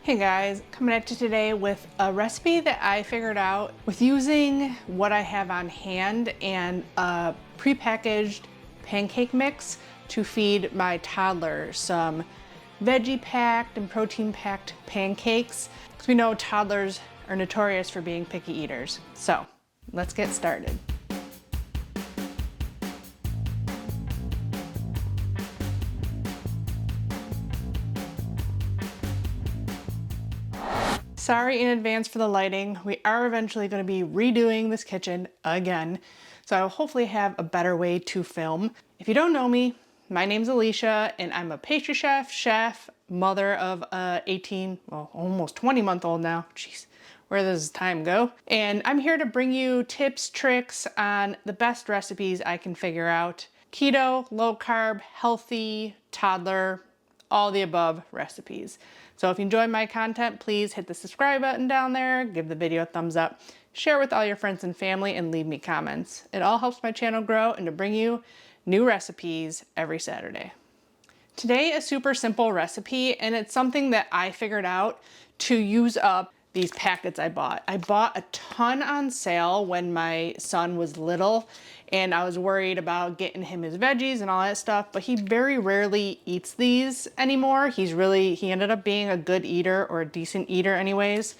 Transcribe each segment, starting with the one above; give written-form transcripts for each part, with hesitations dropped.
Hey guys, coming at you today with a recipe that I figured out with using what I have on hand and a prepackaged pancake mix to feed my toddler some veggie packed and protein packed pancakes, because we know toddlers are notorious for being picky eaters. So let's get started. Sorry in advance for the lighting. We are eventually going to be redoing this kitchen again, so I'll hopefully have a better way to film. If you don't know me, my name's Alycia and I'm a pastry chef, mother of a 18, well, almost 20-month-old now. Jeez, where does time go? And I'm here to bring you tips, tricks on the best recipes I can figure out. Keto, low carb, healthy, toddler, all the above recipes. So if you enjoy my content, please hit the subscribe button down there, give the video a thumbs up, share with all your friends and family, and leave me comments. It all helps my channel grow and to bring you new recipes every Saturday. Today, a super simple recipe, and it's something that I figured out to use up these packets I bought. I bought a ton on sale when my son was little, and I was worried about getting him his veggies and all that stuff, but he very rarely eats these anymore. He ended up being a good eater, or a decent eater anyways.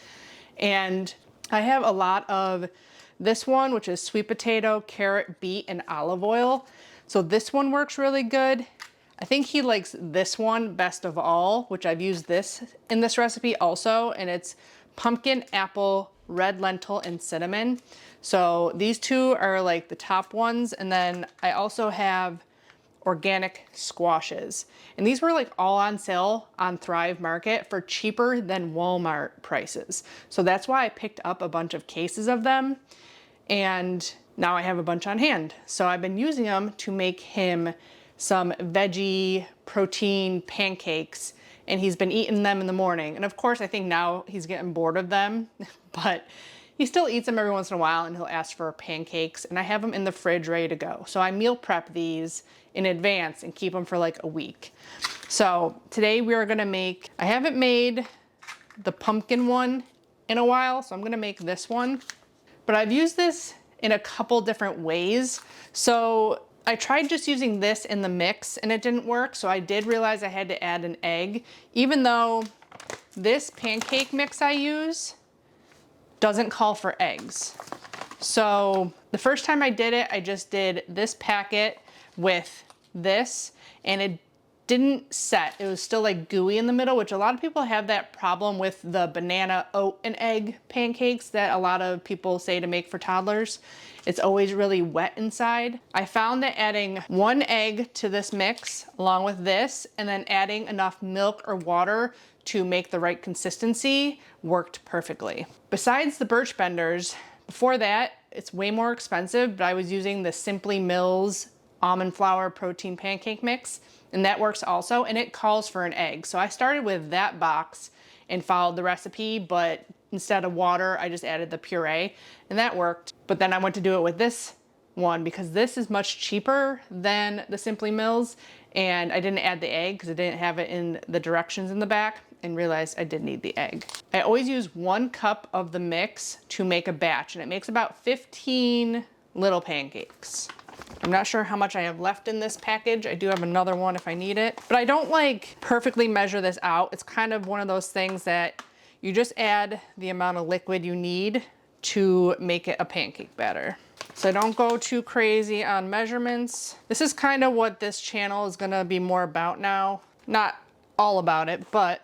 And I have a lot of this one, which is sweet potato, carrot, beet, and olive oil. So this one works really good. I think he likes this one best of all, which I've used this in this recipe also, and it's pumpkin, apple, red lentil, and cinnamon. So these two are like the top ones. And then I also have organic squashes. And these were like all on sale on Thrive Market for cheaper than Walmart prices. So that's why I picked up a bunch of cases of them. And now I have a bunch on hand. So I've been using them to make him some veggie protein pancakes, and he's been eating them in the morning. And of course, I think now he's getting bored of them, but he still eats them every once in a while, and he'll ask for pancakes, and I have them in the fridge ready to go. So I meal prep these in advance and keep them for like a week. So today we are gonna make, I haven't made the pumpkin one in a while, so I'm gonna make this one. But I've used this in a couple different ways. So I tried just using this in the mix and it didn't work, so I did realize I had to add an egg, even though this pancake mix I use doesn't call for eggs. So the first time I did it, I just did this packet with this, and it didn't set. It was still like gooey in the middle, which a lot of people have that problem with the banana, oat, and egg pancakes that a lot of people say to make for toddlers. It's always really wet inside. I found that adding one egg to this mix along with this, and then adding enough milk or water to make the right consistency worked perfectly. Besides the birch benders, before that, it's way more expensive, but I was using the Simply Mills almond flour protein pancake mix, and that works also, and it calls for an egg. So I started with that box and followed the recipe, but instead of water, I just added the puree, and that worked. But then I went to do it with this one because this is much cheaper than the Simply Mills, and I didn't add the egg because I didn't have it in the directions in the back, and realized I did need the egg. I always use 1 cup of the mix to make a batch, and it makes about 15 little pancakes. I'm not sure how much I have left in this package. I do have another one if I need it, but I don't like perfectly measure this out. It's kind of one of those things that you just add the amount of liquid you need to make it a pancake batter. So don't go too crazy on measurements. This is kind of what this channel is gonna be more about now. Not all about it, but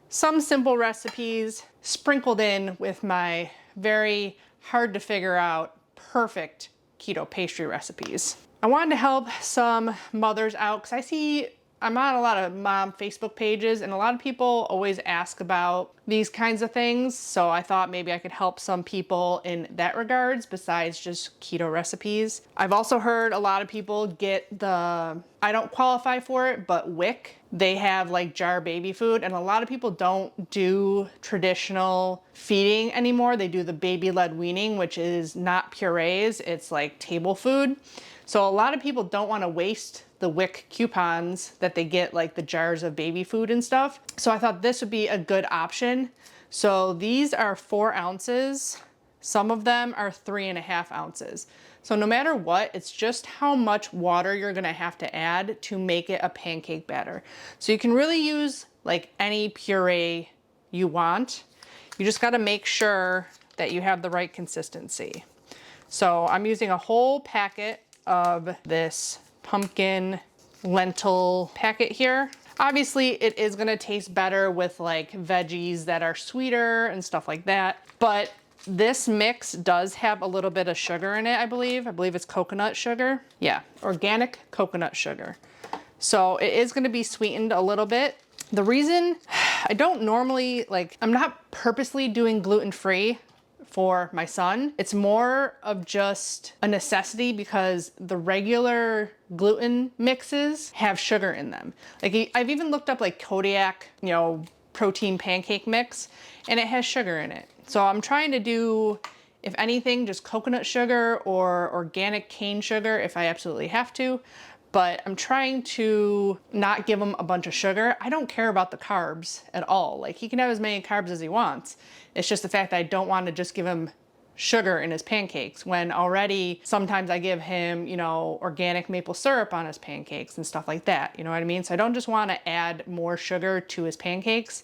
some simple recipes sprinkled in with my very hard to figure out perfect keto pastry recipes. I wanted to help some mothers out because I'm on a lot of mom Facebook pages, and a lot of people always ask about these kinds of things. So I thought maybe I could help some people in that regards besides just keto recipes. I've also heard a lot of people get the, I don't qualify for it, but WIC. They have like jar baby food, and a lot of people don't do traditional feeding anymore. They do the baby-led weaning, which is not purees, it's like table food. So a lot of people don't want to waste the WIC coupons that they get, like the jars of baby food and stuff. So I thought this would be a good option. So these are 4 ounces. Some of them are 3.5 ounces. So no matter what, it's just how much water you're gonna have to add to make it a pancake batter. So you can really use like any puree you want. You just gotta make sure that you have the right consistency. So I'm using a whole packet of this pumpkin lentil packet here. Obviously it is gonna taste better with like veggies that are sweeter and stuff like that, but this mix does have a little bit of sugar in it, I believe. I believe it's coconut sugar. Yeah, organic coconut sugar. So it is gonna be sweetened a little bit. The reason I don't normally, I'm not purposely doing gluten-free for my son. It's more of just a necessity because the regular gluten mixes have sugar in them. Like I've even looked up like Kodiak, protein pancake mix, and it has sugar in it. So I'm trying to do, if anything, just coconut sugar or organic cane sugar if I absolutely have to. But I'm trying to not give him a bunch of sugar. I don't care about the carbs at all. Like he can have as many carbs as he wants. It's just the fact that I don't want to just give him sugar in his pancakes when already sometimes I give him, organic maple syrup on his pancakes and stuff like that. You know what I mean? So I don't just want to add more sugar to his pancakes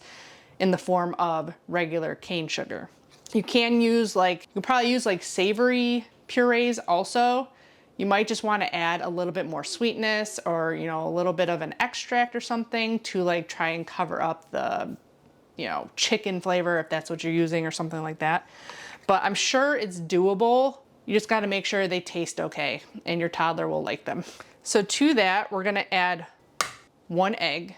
in the form of regular cane sugar. You can use you can probably use like savory purees also. You might just want to add a little bit more sweetness or, a little bit of an extract or something to like try and cover up the, chicken flavor if that's what you're using or something like that. But I'm sure it's doable. You just got to make sure they taste okay and your toddler will like them. So to that, we're going to add 1 egg.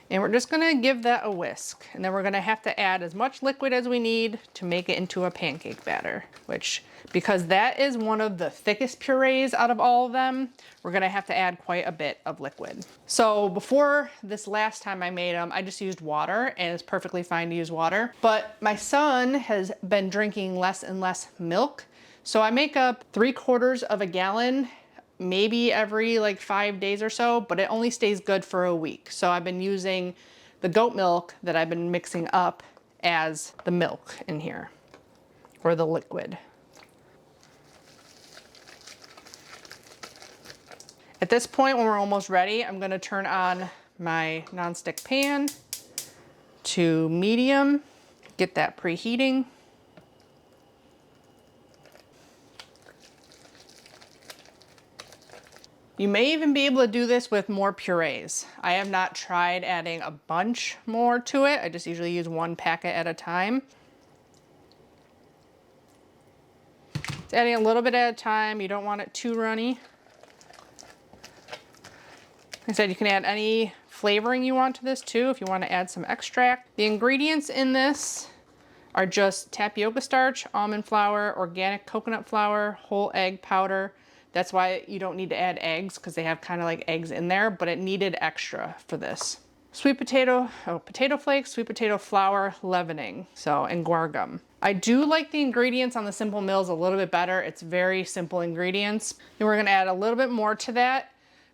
And we're just gonna give that a whisk. And then we're gonna have to add as much liquid as we need to make it into a pancake batter, which, because that is one of the thickest purees out of all of them, we're gonna have to add quite a bit of liquid. So before this last time I made them, I just used water, and it's perfectly fine to use water. But my son has been drinking less and less milk. So I make up 3/4 of a gallon maybe every 5 days or so, but it only stays good for a week. So I've been using the goat milk that I've been mixing up as the milk in here, or the liquid. At this point, when we're almost ready, I'm gonna turn on my nonstick pan to medium, get that preheating. You may even be able to do this with more purees. I have not tried adding a bunch more to it. I just usually use 1 packet at a time. It's adding a little bit at a time. You don't want it too runny. Like I said, you can add any flavoring you want to this too if you want to add some extract. The ingredients in this are just tapioca starch, almond flour, organic coconut flour, whole egg powder. That's why you don't need to add eggs, because they have kind of like eggs in there, but it needed extra for this. Potato flakes, sweet potato flour, leavening, and guar gum. I do like the ingredients on the Simple Mills a little bit better. It's very simple ingredients. Then we're gonna add a little bit more to that.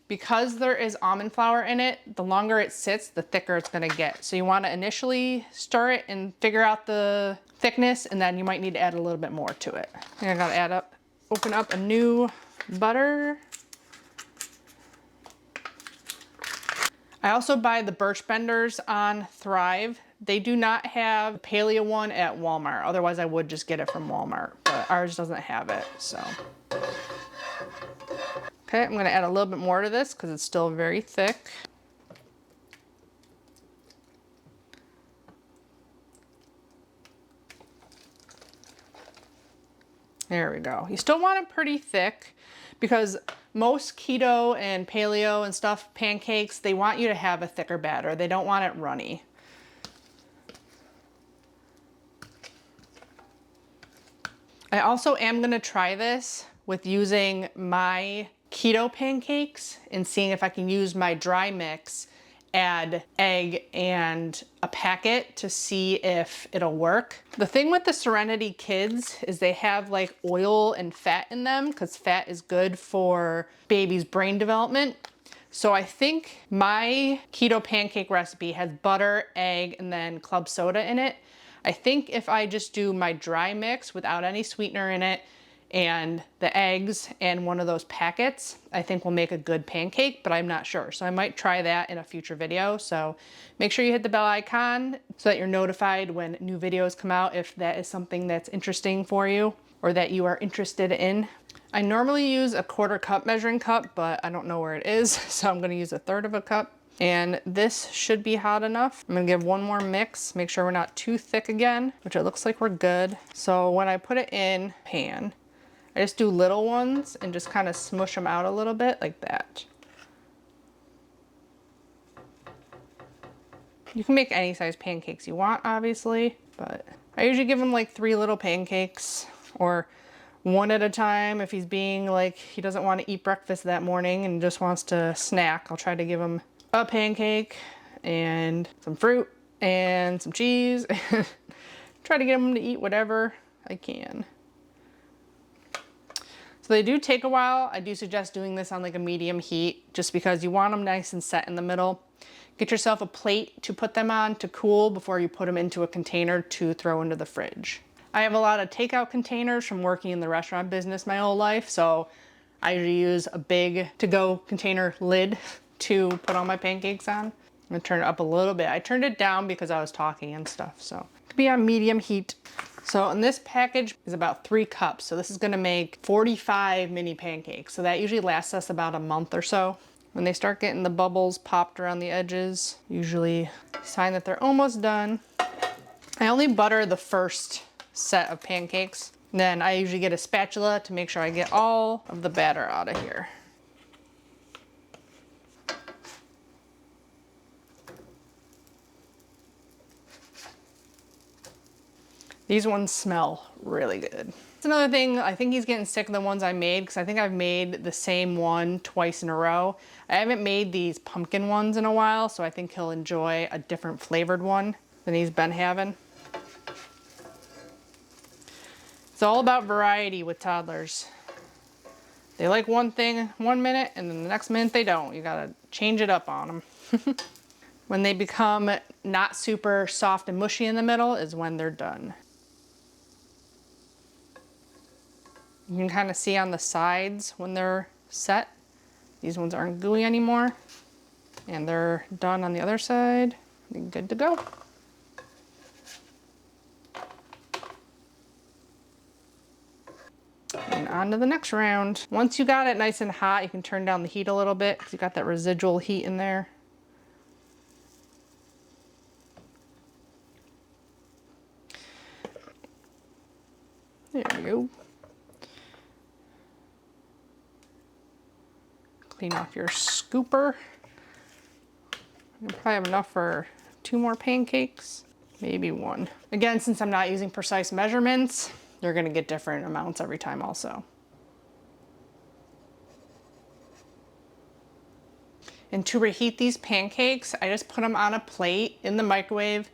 Because there is almond flour in it, the longer it sits, the thicker it's gonna get. So you wanna initially stir it and figure out the thickness, and then you might need to add a little bit more to it. I gotta open up a new butter. I also buy the birch benders on Thrive. They do not have the paleo one at Walmart. Otherwise I would just get it from Walmart, but ours doesn't have it, so. Okay, I'm gonna add a little bit more to this because it's still very thick. There we go. You still want it pretty thick because most keto and paleo and stuff, pancakes, they want you to have a thicker batter. They don't want it runny. I also am gonna try this with using my keto pancakes and seeing if I can use my dry mix, add egg and a packet to see if it'll work. The thing with the Serenity Kids is they have like oil and fat in them because fat is good for baby's brain development. So I think my keto pancake recipe has butter, egg, and then club soda in it. I think if I just do my dry mix without any sweetener in it and the eggs and one of those packets, I think will make a good pancake, but I'm not sure. So I might try that in a future video. So make sure you hit the bell icon so that you're notified when new videos come out if that is something that's interesting for you or that you are interested in. I normally use a 1/4 cup measuring cup, but I don't know where it is, so I'm gonna use 1/3 of a cup. And this should be hot enough. I'm gonna give one more mix, make sure we're not too thick again, which it looks like we're good. So when I put it in pan, I just do little ones and just kind of smush them out a little bit like that. You can make any size pancakes you want, obviously, but I usually give him like 3 little pancakes or 1 at a time. If he's being like, he doesn't want to eat breakfast that morning and just wants to snack, I'll try to give him a pancake and some fruit and some cheese. Try to get him to eat whatever I can. So they do take a while. I do suggest doing this on like a medium heat just because you want them nice and set in the middle. Get yourself a plate to put them on to cool before you put them into a container to throw into the fridge. I have a lot of takeout containers from working in the restaurant business my whole life, so I usually use a big to-go container lid to put all my pancakes on. I'm gonna turn it up a little bit. I turned it down because I was talking and stuff, so it could be on medium heat. So, and this package is about 3 cups, so this is gonna make 45 mini pancakes. So that usually lasts us about a month or so. When they start getting the bubbles popped around the edges, usually a sign that they're almost done. I only butter the first set of pancakes. Then I usually get a spatula to make sure I get all of the batter out of here. These ones smell really good. That's another thing, I think he's getting sick of the ones I made because I think I've made the same one twice in a row. I haven't made these pumpkin ones in a while, so I think he'll enjoy a different flavored one than he's been having. It's all about variety with toddlers. They like one thing 1 minute and then the next minute they don't. You gotta change it up on them. When they become not super soft and mushy in the middle is when they're done. You can kind of see on the sides when they're set. These ones aren't gooey anymore. And they're done on the other side. Good to go. And on to the next round. Once you got it nice and hot, you can turn down the heat a little bit because you got that residual heat in there. There we go. Clean off your scooper. You probably have enough for 2 more pancakes, maybe 1. Again, since I'm not using precise measurements, you're gonna get different amounts every time also. And to reheat these pancakes, I just put them on a plate in the microwave,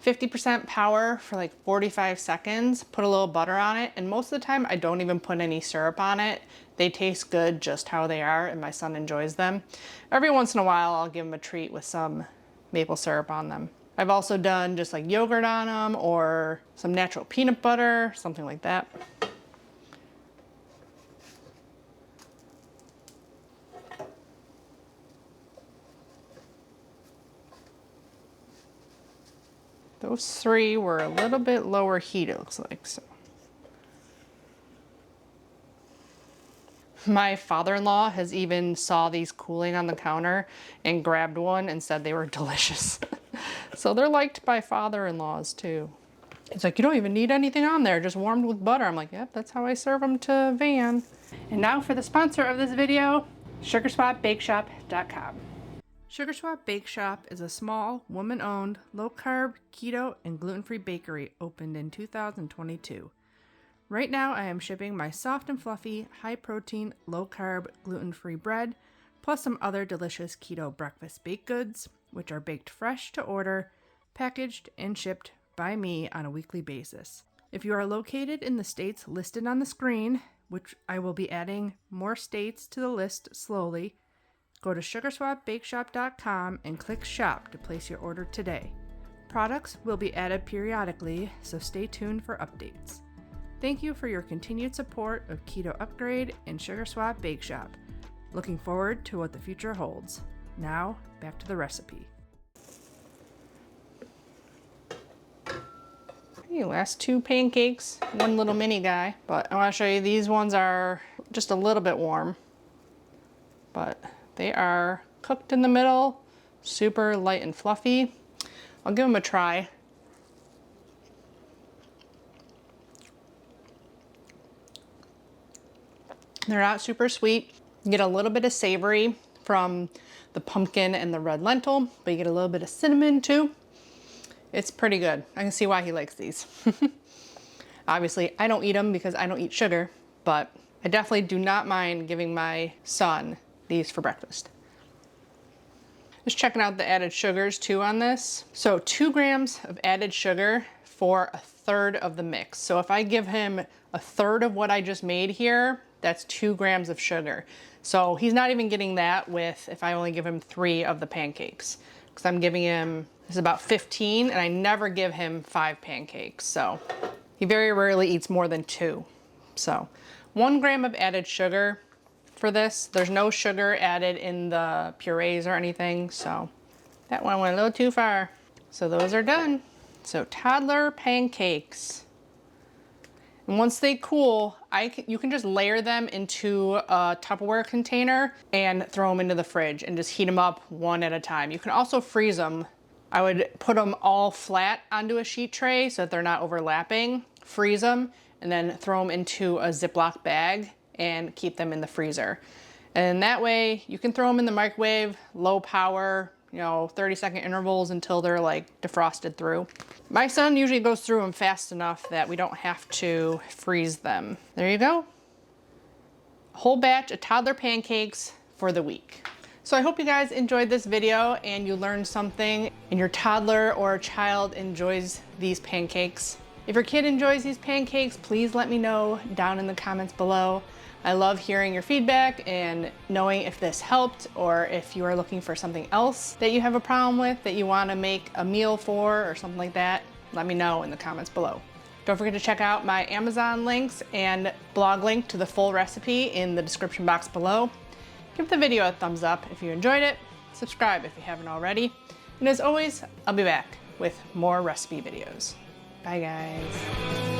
50% power for like 45 seconds, put a little butter on it, and most of the time I don't even put any syrup on it. They taste good just how they are, and my son enjoys them. Every once in a while, I'll give him a treat with some maple syrup on them. I've also done just like yogurt on them or some natural peanut butter, something like that. Those 3 were a little bit lower heat, it looks like. So. My father-in-law has even saw these cooling on the counter and grabbed one and said they were delicious. So they're liked by father-in-laws too. He's like, you don't even need anything on there, just warmed with butter. I'm like, yep, that's how I serve them to Van. And now for the sponsor of this video, SugarswapBakeShop.com. Sugar Swap Bake Shop is a small, woman-owned, low-carb, keto, and gluten-free bakery opened in 2022. Right now, I am shipping my soft and fluffy, high-protein, low-carb, gluten-free bread, plus some other delicious keto breakfast baked goods, which are baked fresh to order, packaged and shipped by me on a weekly basis. If you are located in the states listed on the screen, which I will be adding more states to the list slowly, go to sugarswappbakeshop.com and click shop to place your order today. Products will be added periodically, so stay tuned for updates. Thank you for your continued support of Keto Upgrade and Sugar Swap Bake Shop. Looking forward to what the future holds. Now, back to the recipe. Okay, last 2 pancakes, one little mini guy, but I want to show you these ones are just a little bit warm, but they are cooked in the middle, super light and fluffy. I'll give them a try. They're not super sweet. You get a little bit of savory from the pumpkin and the red lentil, but you get a little bit of cinnamon too. It's pretty good. I can see why he likes these. Obviously, I don't eat them because I don't eat sugar, but I definitely do not mind giving my son these for breakfast. Just checking out the added sugars too on this. So 2 grams of added sugar for 1/3 of the mix. So if I give him 1/3 of what I just made here, that's 2 grams of sugar. So he's not even getting that with if I only give him 3 of the pancakes, because I'm giving him, this is about 15, and I never give him 5 pancakes. So he very rarely eats more than 2. So 1 gram of added sugar for this. There's no sugar added in the purees or anything, so that one went a little too far. So those are done. So toddler pancakes. And once they cool, you can just layer them into a Tupperware container and throw them into the fridge and just heat them up one at a time. You can also freeze them. I would put them all flat onto a sheet tray so that they're not overlapping, freeze them, and then throw them into a Ziploc bag and keep them in the freezer. And that way you can throw them in the microwave, low power, 30-second intervals until they're like defrosted through. My son usually goes through them fast enough that we don't have to freeze them. There you go. A whole batch of toddler pancakes for the week. So I hope you guys enjoyed this video and you learned something and your toddler or child enjoys these pancakes. If your kid enjoys these pancakes, please let me know down in the comments below. I love hearing your feedback and knowing if this helped or if you are looking for something else that you have a problem with that you want to make a meal for or something like that. Let me know in the comments below. Don't forget to check out my Amazon links and blog link to the full recipe in the description box below. Give the video a thumbs up if you enjoyed it. Subscribe if you haven't already. And as always, I'll be back with more recipe videos. Bye guys.